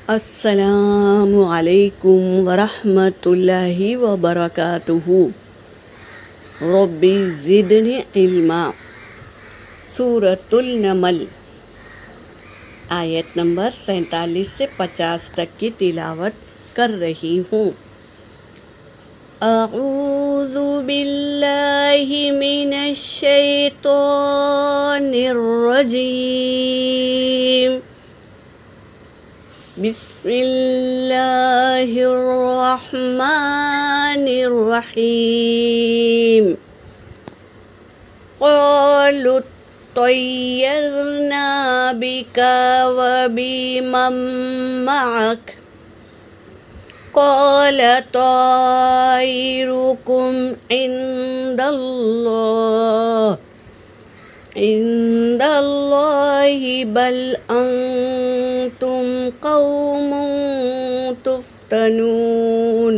السلام علیکم ورحمۃ اللہ وبرکاتہ۔ ربی زدنی علما۔ سورۃ النمل آیت نمبر 47 سے 50 تک کی تلاوت کر رہی ہوں۔ اعوذ باللہ من الشیطان الرجیم۔ بسم اللہ الرحمن الرحیم۔ قالوا طیرنا بک وبمن معک قال طائرکم عند اللہ بل انتم قوم تفتنون۔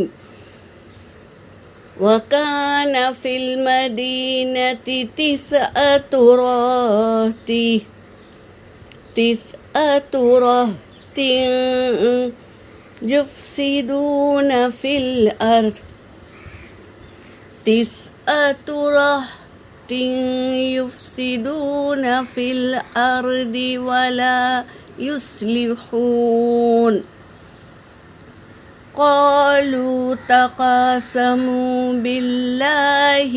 وكان في المدينة تسعة رهط يفسدون في الأرض ولا يصلحون۔ قالوا تقاسموا بالله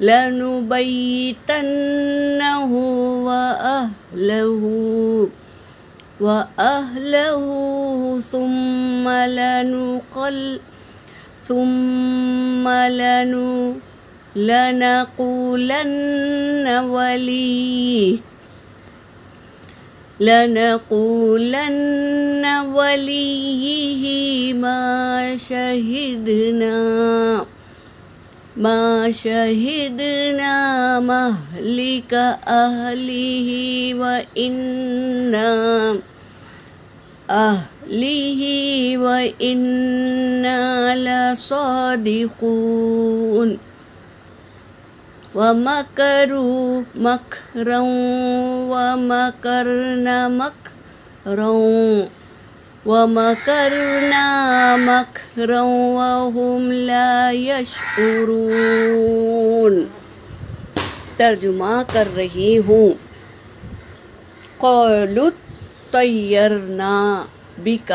لنبيتنه وأهله ثم لنقولن وليه ما شهدنا مهلك أهله وإنا لصادقون۔ ومكروا مكرا ومكرنا مكرا وهم لا يشعرون۔ ترجمہ کر رہی ہوں۔ قالوا طیرنا بک،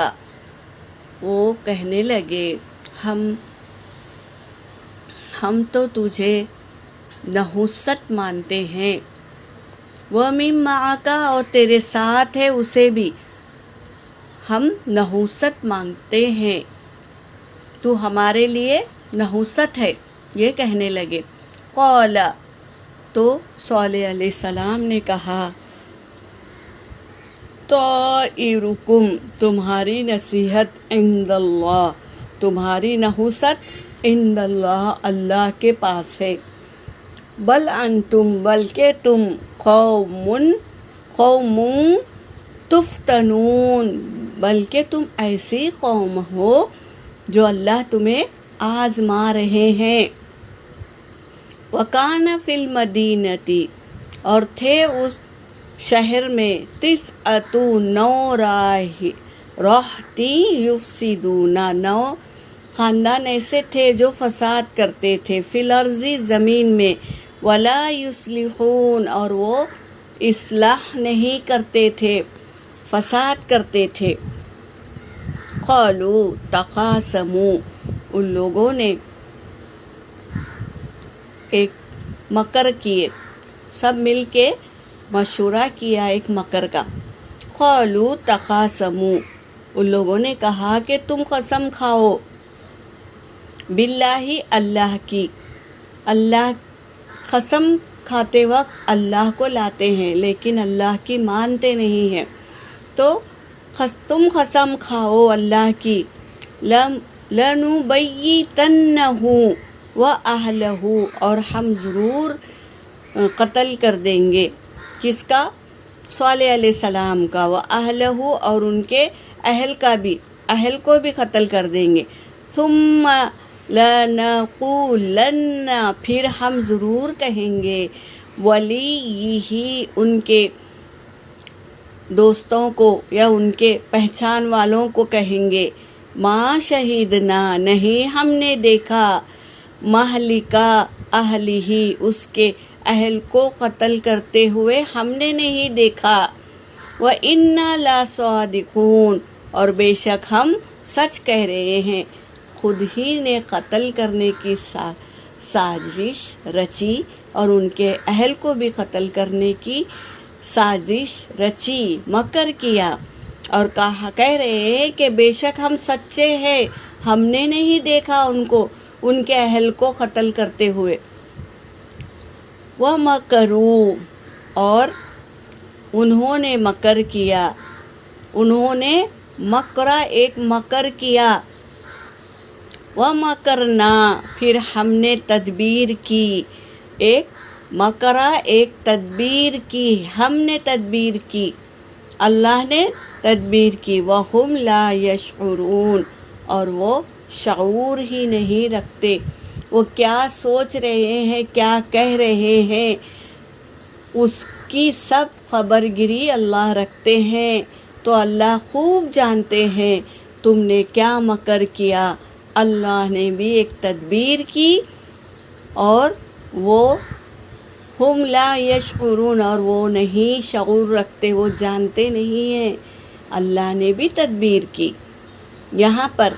وہ کہنے لگے ہم تو تجھے نحوست مانتے ہیں، وَمِن مَعَکَ، اور تیرے ساتھ ہے اسے بھی ہم نحوست مانگتے ہیں، تو ہمارے لیے نحوست ہے، یہ کہنے لگے۔ قال، تو صالح علیہ السلام نے کہا، طائرکم، تمہاری نصیحت، عند اللہ، تمہاری نحوست، عند اللہ، اللہ کے پاس ہے، بل انتم، بلکہ تم، قوم تفتنون، بلکہ تم ایسی قوم ہو جو اللہ تمہیں آزما رہے ہیں۔ وکان فی المدینۃ، اور تھے اس شہر میں، 9 رہط یفسدون، 9 خاندان ایسے تھے جو فساد کرتے تھے، فی الارض، زمین میں، ولا یصلحون، اور وہ اصلاح نہیں کرتے تھے، فساد کرتے تھے۔ قالوا تقاسموا، ان لوگوں نے ایک مکر کیے، سب مل کے مشورہ کیا ایک مکر کا۔ قالوا تقاسموا، ان لوگوں نے کہا کہ تم قسم کھاؤ، باللہ، اللہ کی، اللہ قسم کھاتے وقت اللہ کو لاتے ہیں لیکن اللہ کی مانتے نہیں ہیں، تو تم قسم کھاؤ اللہ کی، لَنُبَيِّتَنَّهُ وَأَهْلَهُ، اور ہم ضرور قتل کر دیں گے، کس کا؟ صالح علیہ السلام کا، وَأَهْلَهُ، اور ان کے اہل کا بھی، اہل کو بھی قتل کر دیں گے، ثم لَنَقُولَنَّ، پھر ہم ضرور کہیں گے، وَلِيِّهِ، ان کے دوستوں کو یا ان کے پہچان والوں کو کہیں گے، ما شہیدنا، نہیں ہم نے دیکھا، مہلکا اہلہ، اس کے اہل کو قتل کرتے ہوئے ہم نے نہیں دیکھا، وَإِنَّا لَصَادِقُونَ، اور بے شک ہم سچ کہہ رہے ہیں۔ خود ہی نے قتل کرنے کی سازش رچی اور ان کے اہل کو بھی قتل کرنے کی سازش رچی، مکر کیا، اور کہہ رہے ہیں کہ بے شک ہم سچے ہیں، ہم نے نہیں دیکھا ان کو، ان کے اہل کو قتل کرتے ہوئے۔ وَمَكَرُوا، اور انہوں نے مکر کیا، انہوں نے مکرہ، ایک مکر کیا، وَمَكَرْنَا، پھر ہم نے تدبیر کی، ایک مکرہ، ایک تدبیر کی، ہم نے تدبیر کی، اللہ نے تدبیر کی، وَهُمْ لَا يَشْعُرُونَ، اور وہ شعور ہی نہیں رکھتے، وہ کیا سوچ رہے ہیں، کیا کہہ رہے ہیں، اس کی سب خبرگیری اللہ رکھتے ہیں۔ تو اللہ خوب جانتے ہیں تم نے کیا مکر کیا۔ اللہ نے بھی ایک تدبیر کی، اور وہ ہم لا یشعرون، اور وہ نہیں شعور رکھتے، وہ جانتے نہیں ہیں، اللہ نے بھی تدبیر کی۔ یہاں پر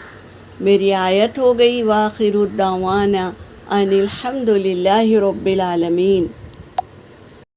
میری آیت ہو گئی، وآخر الدعوانا ان الحمد للہ رب العالمین۔